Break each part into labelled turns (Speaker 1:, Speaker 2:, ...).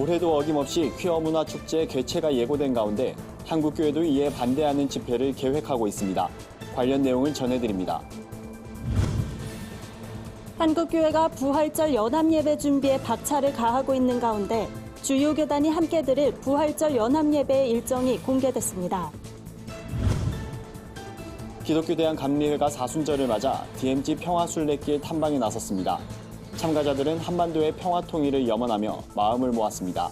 Speaker 1: 올해도 어김없이 퀴어 문화 축제 개최가 예고된 가운데 한국교회도 이에 반대하는 집회를 계획하고 있습니다. 관련 내용을 전해드립니다.
Speaker 2: 한국교회가 부활절 연합예배 준비에 박차를 가하고 있는 가운데 주요 교단이 함께 드릴 부활절 연합예배의 일정이 공개됐습니다.
Speaker 1: 기독교 대한감리회가 사순절을 맞아 DMZ 평화순례길 탐방에 나섰습니다. 참가자들은 한반도의 평화 통일을 염원하며 마음을 모았습니다.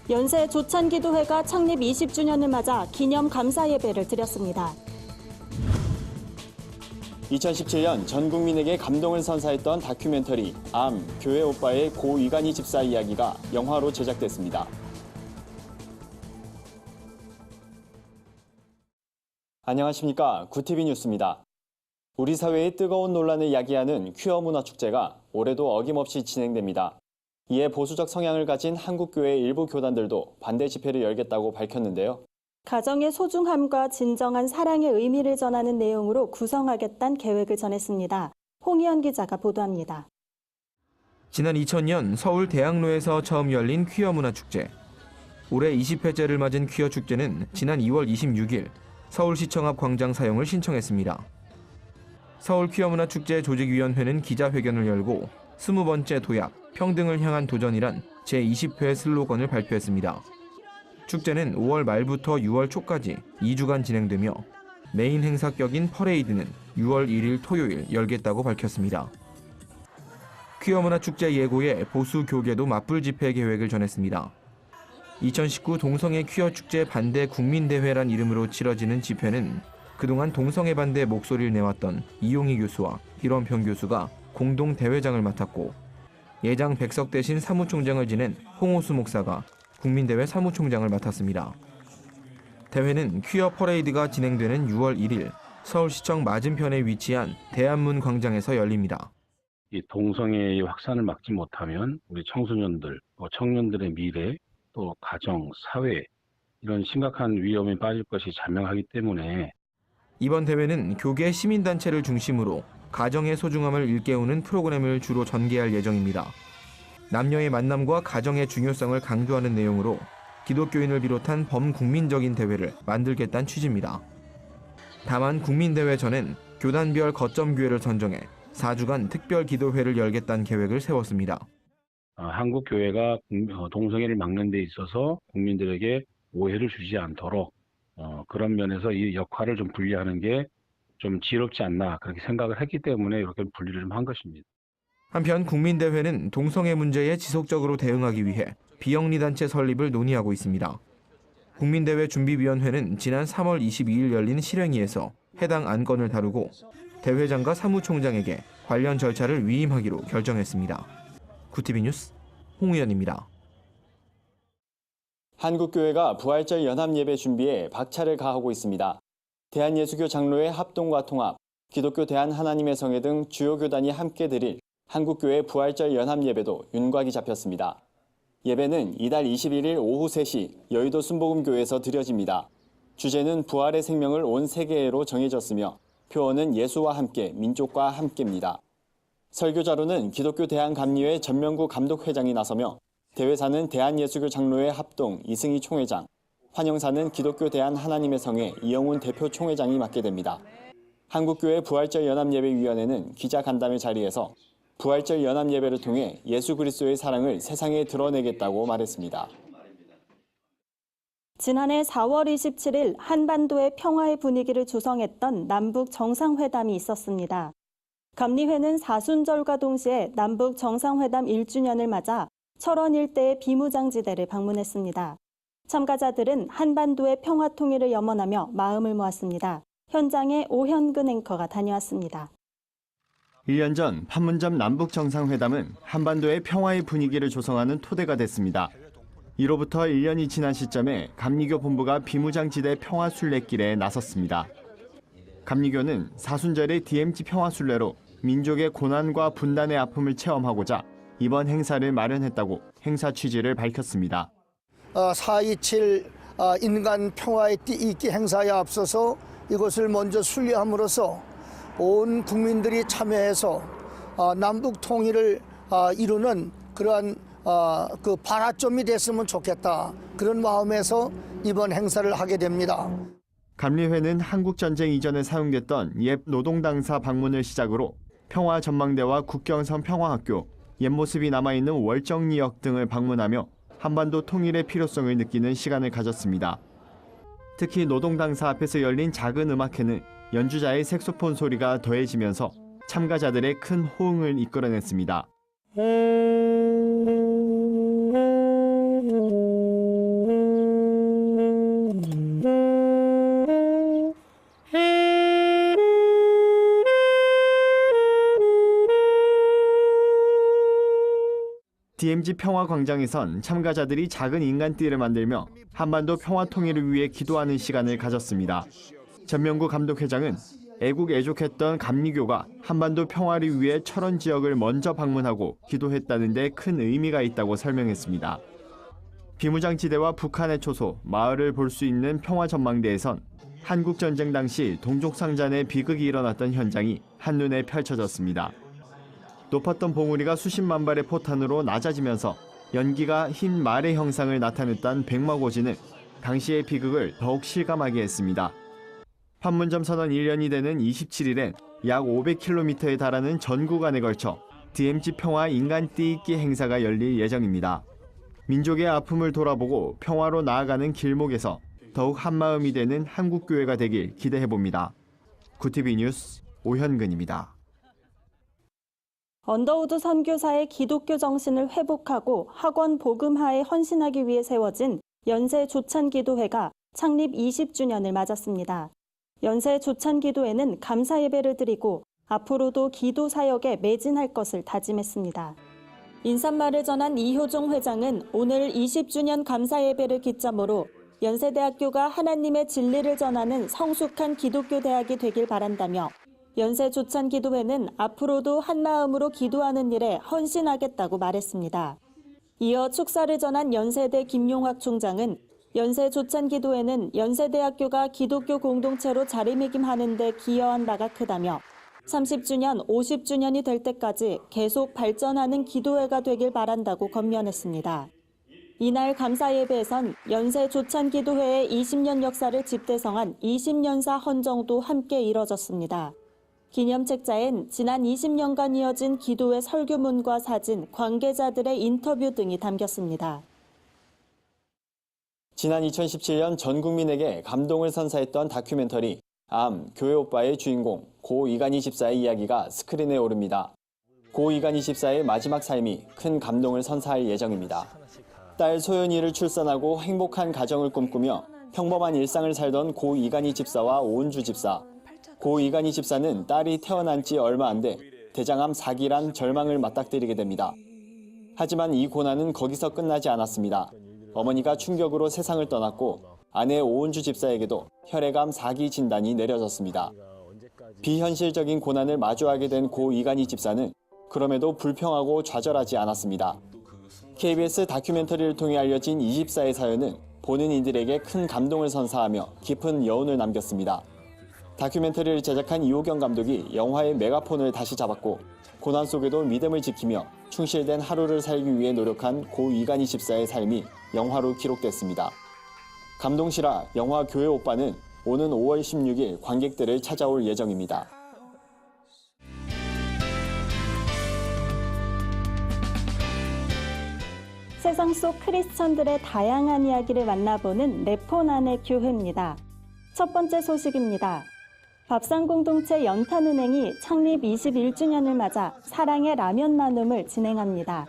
Speaker 2: 연세 조찬기도회가 창립 20주년을 맞아 기념 감사 예배를 드렸습니다.
Speaker 1: 2017년 전 국민에게 감동을 선사했던 다큐멘터리 암, 교회 오빠의 고 이간희 집사 이야기가 영화로 제작됐습니다. 안녕하십니까. 구티비 뉴스입니다. 우리 사회의 뜨거운 논란을 야기하는 퀴어 문화 축제가 올해도 어김없이 진행됩니다. 이에 보수적 성향을 가진 한국교회 일부 교단들도 반대 집회를 열겠다고 밝혔는데요.
Speaker 2: 가정의 소중함과 진정한 사랑의 의미를 전하는 내용으로 구성하겠다는 계획을 전했습니다. 홍희연 기자가 보도합니다.
Speaker 3: 지난 2000년 서울 대학로에서 처음 열린 퀴어 문화 축제. 올해 20회째를 맞은 퀴어 축제는 지난 2월 26일 서울시청 앞 광장 사용을 신청했습니다. 서울 퀴어 문화 축제 조직위원회는 기자회견을 열고 20번째 도약, 평등을 향한 도전이란 제20회 슬로건을 발표했습니다. 축제는 5월 말부터 6월 초까지 2주간 진행되며 메인 행사격인 퍼레이드는 6월 1일 토요일 열겠다고 밝혔습니다. 퀴어 문화 축제 예고에 보수 교계도 맞불 집회 계획을 전했습니다. 2019 동성애 퀴어 축제 반대 국민대회란 이름으로 치러지는 집회는 그동안 동성애 반대 목소리를 내왔던 이용희 교수와 hir원평 교수가 공동 대회장을 맡았고 예장 백석 대신 사무총장을 지낸 홍호수 목사가 국민대회 사무총장을 맡았습니다. 대회는 퀴어 퍼레이드가 진행되는 6월 1일 서울시청 맞은편에 위치한 대한문 광장에서 열립니다.
Speaker 4: 이 동성애의 확산을 막지 못하면 우리 청소년들, 청년들의 미래, 또 가정, 사회 이런 심각한 위험에 빠질 것이 자명하기 때문에
Speaker 3: 이번 대회는 교계 시민단체를 중심으로 가정의 소중함을 일깨우는 프로그램을 주로 전개할 예정입니다. 남녀의 만남과 가정의 중요성을 강조하는 내용으로 기독교인을 비롯한 범국민적인 대회를 만들겠다는 취지입니다. 다만 국민대회 전엔 교단별 거점교회를 선정해 4주간 특별 기도회를 열겠다는 계획을 세웠습니다.
Speaker 4: 한국 교회가 동성애를 막는 데 있어서 국민들에게 오해를 주지 않도록 그런 면에서 이 역할을 좀 분리하는 게 좀 지혜롭지 않나 그렇게 생각을 했기 때문에 이렇게 분리를 좀 한 것입니다.
Speaker 3: 한편 국민대회는 동성애 문제에 지속적으로 대응하기 위해 비영리단체 설립을 논의하고 있습니다. 국민대회 준비위원회는 지난 3월 22일 열린 실행위에서 해당 안건을 다루고 대회장과 사무총장에게 관련 절차를 위임하기로 결정했습니다. 구티비 뉴스 홍우연입니다.
Speaker 1: 한국교회가 부활절 연합예배 준비에 박차를 가하고 있습니다. 대한예수교 장로회 합동과 통합, 기독교 대한하나님의 성회 등 주요 교단이 함께 드릴 한국교회 부활절 연합예배도 윤곽이 잡혔습니다. 예배는 이달 21일 오후 3시 여의도 순복음교회에서 드려집니다. 주제는 부활의 생명을 온 세계로 정해졌으며 표어는 예수와 함께, 민족과 함께입니다. 설교자로는 기독교 대한감리회 전명구 감독회장이 나서며 대회사는 대한예수교 장로회 합동 이승희 총회장, 환영사는 기독교 대한하나님의 성회 이영훈 대표 총회장이 맡게 됩니다. 한국교회 부활절 연합예배위원회는 기자간담회 자리에서 부활절 연합예배를 통해 예수 그리스도의 사랑을 세상에 드러내겠다고 말했습니다.
Speaker 2: 지난해 4월 27일 한반도의 평화의 분위기를 조성했던 남북 정상회담이 있었습니다. 감리회는 사순절과 동시에 남북 정상회담 1주년을 맞아 철원 일대의 비무장지대를 방문했습니다. 참가자들은 한반도의 평화 통일을 염원하며 마음을 모았습니다. 현장에 오현근 앵커가 다녀왔습니다.
Speaker 1: 1년 전 판문점 남북정상회담은 한반도의 평화의 분위기를 조성하는 토대가 됐습니다. 이로부터 1년이 지난 시점에 감리교 본부가 비무장지대 평화순례길에 나섰습니다. 감리교는 사순절의 DMZ 평화순례로 민족의 고난과 분단의 아픔을 체험하고자 이번 행사를 마련했다고 행사 취지를 밝혔습니다.
Speaker 5: 4.27 인간 평화의 띠 잇기 행사에 앞서서 이것을 먼저 순례함으로써 온 국민들이 참여해서 남북 통일을 이루는 그러한 그 발화점이 됐으면 좋겠다. 그런 마음에서 이번 행사를 하게 됩니다.
Speaker 1: 감리회는 한국전쟁 이전에 사용됐던 옛 노동당사 방문을 시작으로 평화전망대와 국경선 평화학교, 옛 모습이 남아있는 월정리역 등을 방문하며 한반도 통일의 필요성을 느끼는 시간을 가졌습니다. 특히 노동당사 앞에서 열린 작은 음악회는 연주자의 색소폰 소리가 더해지면서 참가자들의 큰 호응을 이끌어냈습니다. DMZ 평화광장에선 참가자들이 작은 인간띠를 만들며 한반도 평화 통일을 위해 기도하는 시간을 가졌습니다. 전명구 감독회장은 애국애족했던 감리교가 한반도 평화를 위해 철원 지역을 먼저 방문하고 기도했다는 데 큰 의미가 있다고 설명했습니다. 비무장지대와 북한의 초소, 마을을 볼 수 있는 평화전망대에선 한국전쟁 당시 동족상잔의 비극이 일어났던 현장이 한눈에 펼쳐졌습니다. 높았던 봉우리가 수십만 발의 포탄으로 낮아지면서 연기가 흰 말의 형상을 나타냈던 백마고지는 당시의 비극을 더욱 실감하게 했습니다. 판문점 선언 1년이 되는 27일엔 약 500km에 달하는 전 구간에 걸쳐 DMZ 평화 인간띠 있기 행사가 열릴 예정입니다. 민족의 아픔을 돌아보고 평화로 나아가는 길목에서 더욱 한마음이 되는 한국교회가 되길 기대해봅니다. 구티비 뉴스 오현근입니다.
Speaker 2: 언더우드 선교사의 기독교 정신을 회복하고 학원 복음화에 헌신하기 위해 세워진 연세 조찬기도회가 창립 20주년을 맞았습니다. 연세 조찬기도회는 감사 예배를 드리고 앞으로도 기도 사역에 매진할 것을 다짐했습니다. 인사말을 전한 이효종 회장은 오늘 20주년 감사 예배를 기점으로 연세대학교가 하나님의 진리를 전하는 성숙한 기독교 대학이 되길 바란다며 연세 조찬기도회는 앞으로도 한마음으로 기도하는 일에 헌신하겠다고 말했습니다. 이어 축사를 전한 연세대 김용학 총장은 연세 조찬기도회는 연세대학교가 기독교 공동체로 자리매김하는 데 기여한 바가 크다며 30주년, 50주년이 될 때까지 계속 발전하는 기도회가 되길 바란다고 권면했습니다. 이날 감사 예배에선 연세 조찬기도회의 20년 역사를 집대성한 20년사 헌정도 함께 이뤄졌습니다. 기념책자엔 지난 20년간 이어진 기도회 설교문과 사진, 관계자들의 인터뷰 등이 담겼습니다.
Speaker 1: 지난 2017년 전 국민에게 감동을 선사했던 다큐멘터리 암, 교회 오빠의 주인공 고 이간희 집사의 이야기가 스크린에 오릅니다. 고 이간희 집사의 마지막 삶이 큰 감동을 선사할 예정입니다. 딸 소연이를 출산하고 행복한 가정을 꿈꾸며 평범한 일상을 살던 고 이간희 집사와 오은주 집사. 고 이간희 집사는 딸이 태어난 지 얼마 안 돼 대장암 4기란 절망을 맞닥뜨리게 됩니다. 하지만 이 고난은 거기서 끝나지 않았습니다. 어머니가 충격으로 세상을 떠났고 아내 오은주 집사에게도 혈액암 4기 진단이 내려졌습니다. 비현실적인 고난을 마주하게 된 고 이간희 집사는 그럼에도 불평하고 좌절하지 않았습니다. KBS 다큐멘터리를 통해 알려진 이 집사의 사연은 보는 이들에게 큰 감동을 선사하며 깊은 여운을 남겼습니다. 다큐멘터리를 제작한 이호경 감독이 영화의 메가폰을 다시 잡았고 고난 속에도 믿음을 지키며 충실된 하루를 살기 위해 노력한 고 이간희 집사의 삶이 영화로 기록됐습니다. 감동실화 영화 교회 오빠는 오는 5월 16일 관객들을 찾아올 예정입니다.
Speaker 2: 세상 속 크리스천들의 다양한 이야기를 만나보는 네포난의 교회입니다. 첫 번째 소식입니다. 밥상공동체 연탄은행이 창립 21주년을 맞아 사랑의 라면 나눔을 진행합니다.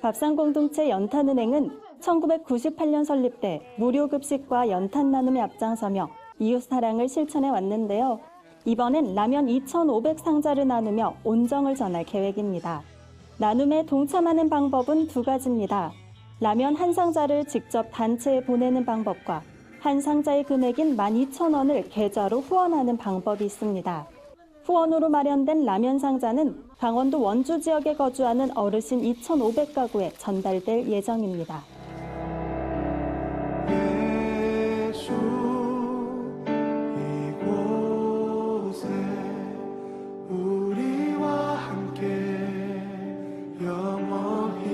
Speaker 2: 밥상공동체 연탄은행은 1998년 설립돼 무료급식과 연탄 나눔에 앞장서며 이웃사랑을 실천해 왔는데요. 이번엔 라면 2,500상자를 나누며 온정을 전할 계획입니다. 나눔에 동참하는 방법은 두 가지입니다. 라면 한 상자를 직접 단체에 보내는 방법과 한 상자의 금액인 12,000원을 계좌로 후원하는 방법이 있습니다. 후원으로 마련된 라면 상자는 강원도 원주 지역에 거주하는 어르신 2,500가구에 전달될 예정입니다.
Speaker 6: 예수 이곳에 우리와 함께 영원히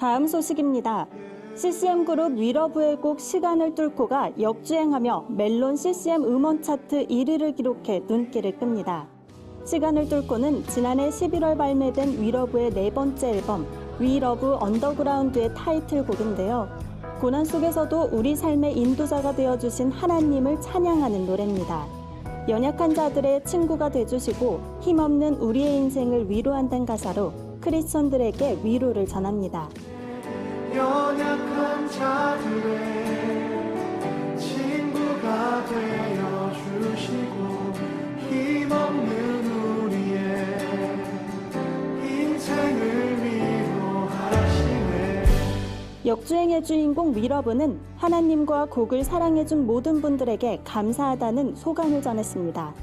Speaker 2: 다음 소식입니다. CCM그룹 위러브의 곡 시간을 뚫고가 역주행하며 멜론 CCM 음원 차트 1위를 기록해 눈길을 끕니다. 시간을 뚫고는 지난해 11월 발매된 위러브의 네 번째 앨범 위러브 언더그라운드의 타이틀곡인데요. 고난 속에서도 우리 삶의 인도자가 되어주신 하나님을 찬양하는 노래입니다. 연약한 자들의 친구가 돼주시고 힘없는 우리의 인생을 위로한다는 가사로 크리스천들에게 위로를 전합니다.
Speaker 6: 연약한 자들의 친구가 되어 주시고 힘없는 우리의 인생을 위로하시네.
Speaker 2: 역주행의 주인공 위러브는 하나님과 곡을 사랑해준 모든 분들에게 감사하다는 소감을 전했습니다.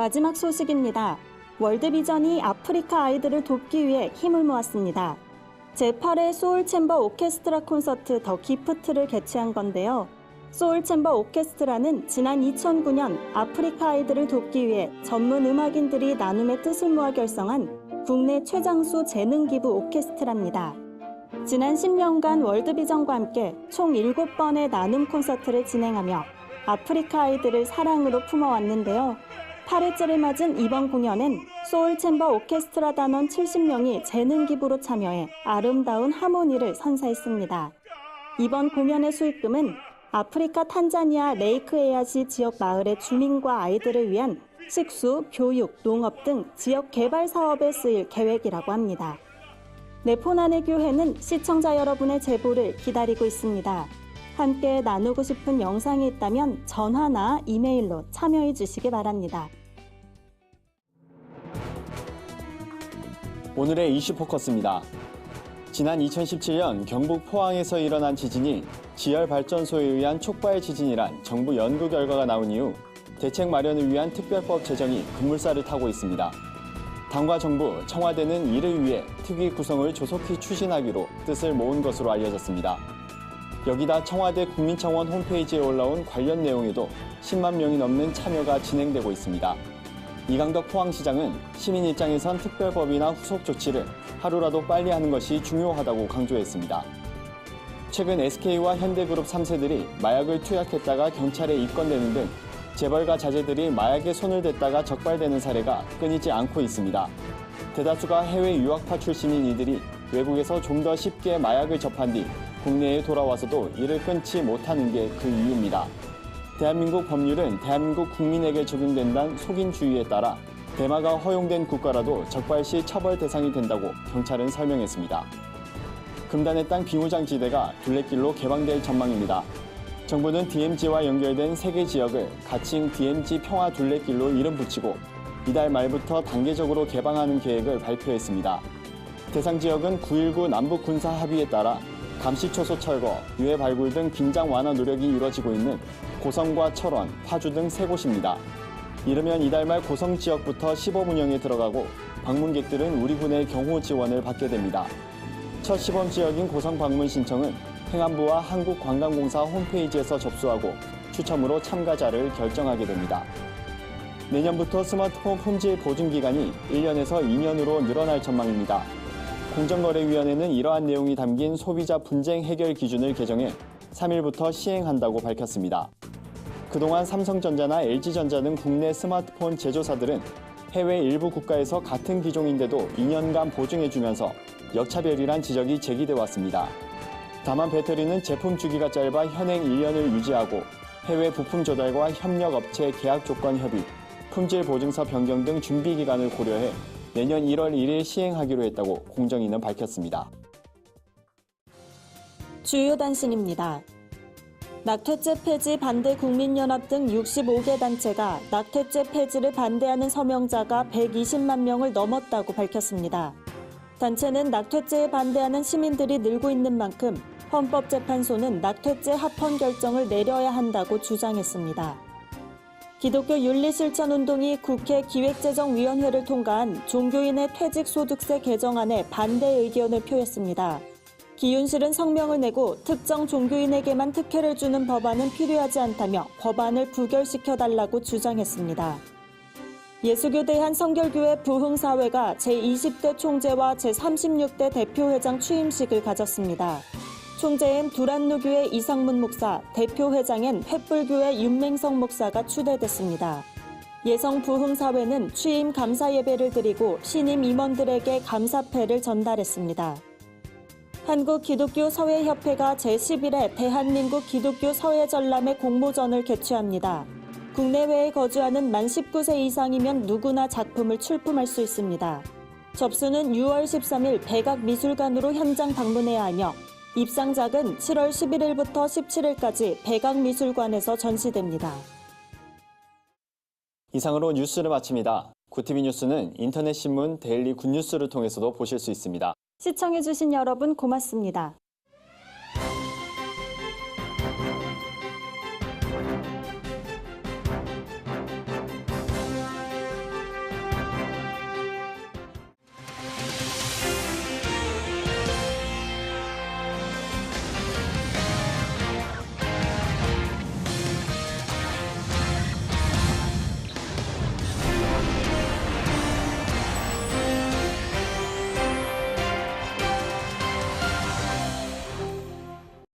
Speaker 2: 마지막 소식입니다. 월드비전이 아프리카 아이들을 돕기 위해 힘을 모았습니다. 제8회 소울챔버 오케스트라 콘서트 더 기프트를 개최한 건데요. 소울챔버 오케스트라는 지난 2009년 아프리카 아이들을 돕기 위해 전문 음악인들이 나눔의 뜻을 모아 결성한 국내 최장수 재능기부 오케스트라입니다. 지난 10년간 월드비전과 함께 총 7번의 나눔 콘서트를 진행하며 아프리카 아이들을 사랑으로 품어왔는데요. 8회째를 맞은 이번 공연엔 소울챔버 오케스트라 단원 70명이 재능기부로 참여해 아름다운 하모니를 선사했습니다. 이번 공연의 수익금은 아프리카 탄자니아 레이크에야시 지역 마을의 주민과 아이들을 위한 식수, 교육, 농업 등 지역 개발 사업에 쓰일 계획이라고 합니다. 네포난의 교회는 시청자 여러분의 제보를 기다리고 있습니다. 함께 나누고 싶은 영상이 있다면 전화나 이메일로 참여해 주시기 바랍니다.
Speaker 1: 오늘의 이슈 포커스입니다. 지난 2017년 경북 포항에서 일어난 지진이 지열발전소에 의한 촉발 지진이란 정부 연구 결과가 나온 이후 대책 마련을 위한 특별법 제정이 급물살을 타고 있습니다. 당과 정부, 청와대는 이를 위해 특위 구성을 조속히 추진하기로 뜻을 모은 것으로 알려졌습니다. 여기다 청와대 국민청원 홈페이지에 올라온 관련 내용에도 10만 명이 넘는 참여가 진행되고 있습니다. 이강덕 포항시장은 시민 입장에선 특별법이나 후속 조치를 하루라도 빨리 하는 것이 중요하다고 강조했습니다. 최근 SK와 현대그룹 3세들이 마약을 투약했다가 경찰에 입건되는 등 재벌가 자제들이 마약에 손을 댔다가 적발되는 사례가 끊이지 않고 있습니다. 대다수가 해외 유학파 출신인 이들이 외국에서 좀 더 쉽게 마약을 접한 뒤 국내에 돌아와서도 이를 끊지 못하는 게 그 이유입니다. 대한민국 법률은 대한민국 국민에게 적용된다는 속인주의에 따라 대마가 허용된 국가라도 적발 시 처벌 대상이 된다고 경찰은 설명했습니다. 금단의 땅 비무장지대가 둘레길로 개방될 전망입니다. 정부는 DMZ와 연결된 3개 지역을 가칭 DMZ 평화 둘레길로 이름 붙이고 이달 말부터 단계적으로 개방하는 계획을 발표했습니다. 대상 지역은 9.19 남북 군사 합의에 따라 감시초소 철거, 유해 발굴 등 긴장 완화 노력이 이뤄지고 있는 고성과 철원, 파주 등 3곳입니다. 이르면 이달 말 고성 지역부터 시범 운영에 들어가고 방문객들은 우리 군의 경호 지원을 받게 됩니다. 첫 시범 지역인 고성 방문 신청은 행안부와 한국관광공사 홈페이지에서 접수하고 추첨으로 참가자를 결정하게 됩니다. 내년부터 스마트폰 품질 보증 기간이 1년에서 2년으로 늘어날 전망입니다. 공정거래위원회는 이러한 내용이 담긴 소비자 분쟁 해결 기준을 개정해 3일부터 시행한다고 밝혔습니다. 그동안 삼성전자나 LG전자 등 국내 스마트폰 제조사들은 해외 일부 국가에서 같은 기종인데도 2년간 보증해주면서 역차별이란 지적이 제기돼 왔습니다. 다만 배터리는 제품 주기가 짧아 현행 1년을 유지하고 해외 부품 조달과 협력업체 계약 조건 협의, 품질 보증서 변경 등 준비 기간을 고려해 내년 1월 1일 시행하기로 했다고 공정위는 밝혔습니다.
Speaker 2: 주요 단신입니다. 낙태죄 폐지 반대 국민연합 등 65개 단체가 낙태죄 폐지를 반대하는 서명자가 120만 명을 넘었다고 밝혔습니다. 단체는 낙태죄에 반대하는 시민들이 늘고 있는 만큼 헌법재판소는 낙태죄 합헌 결정을 내려야 한다고 주장했습니다. 기독교 윤리실천운동이 국회 기획재정위원회를 통과한 종교인의 퇴직소득세 개정안에 반대 의견을 표했습니다. 기윤실은 성명을 내고 특정 종교인에게만 특혜를 주는 법안은 필요하지 않다며 법안을 부결시켜달라고 주장했습니다. 예수교 대한성결교회 부흥사회가 제20대 총재와 제36대 대표회장 취임식을 가졌습니다. 총재엔 두란노교회 이상문 목사, 대표회장엔 횃불교회 윤맹성 목사가 추대됐습니다. 예성 부흥사회는 취임 감사 예배를 드리고 신임 임원들에게 감사패를 전달했습니다. 한국기독교서회협회가 제11회 대한민국 기독교 서회전람회 공모전을 개최합니다. 국내외에 거주하는 만 19세 이상이면 누구나 작품을 출품할 수 있습니다. 접수는 6월 13일 백악미술관으로 현장 방문해야 하며 입상작은 7월 11일부터 17일까지 백악미술관에서 전시됩니다.
Speaker 1: 이상으로 뉴스를 마칩니다. 구티비 뉴스는 인터넷 신문 데일리 굿뉴스를 통해서도 보실 수 있습니다.
Speaker 2: 시청해주신 여러분 고맙습니다.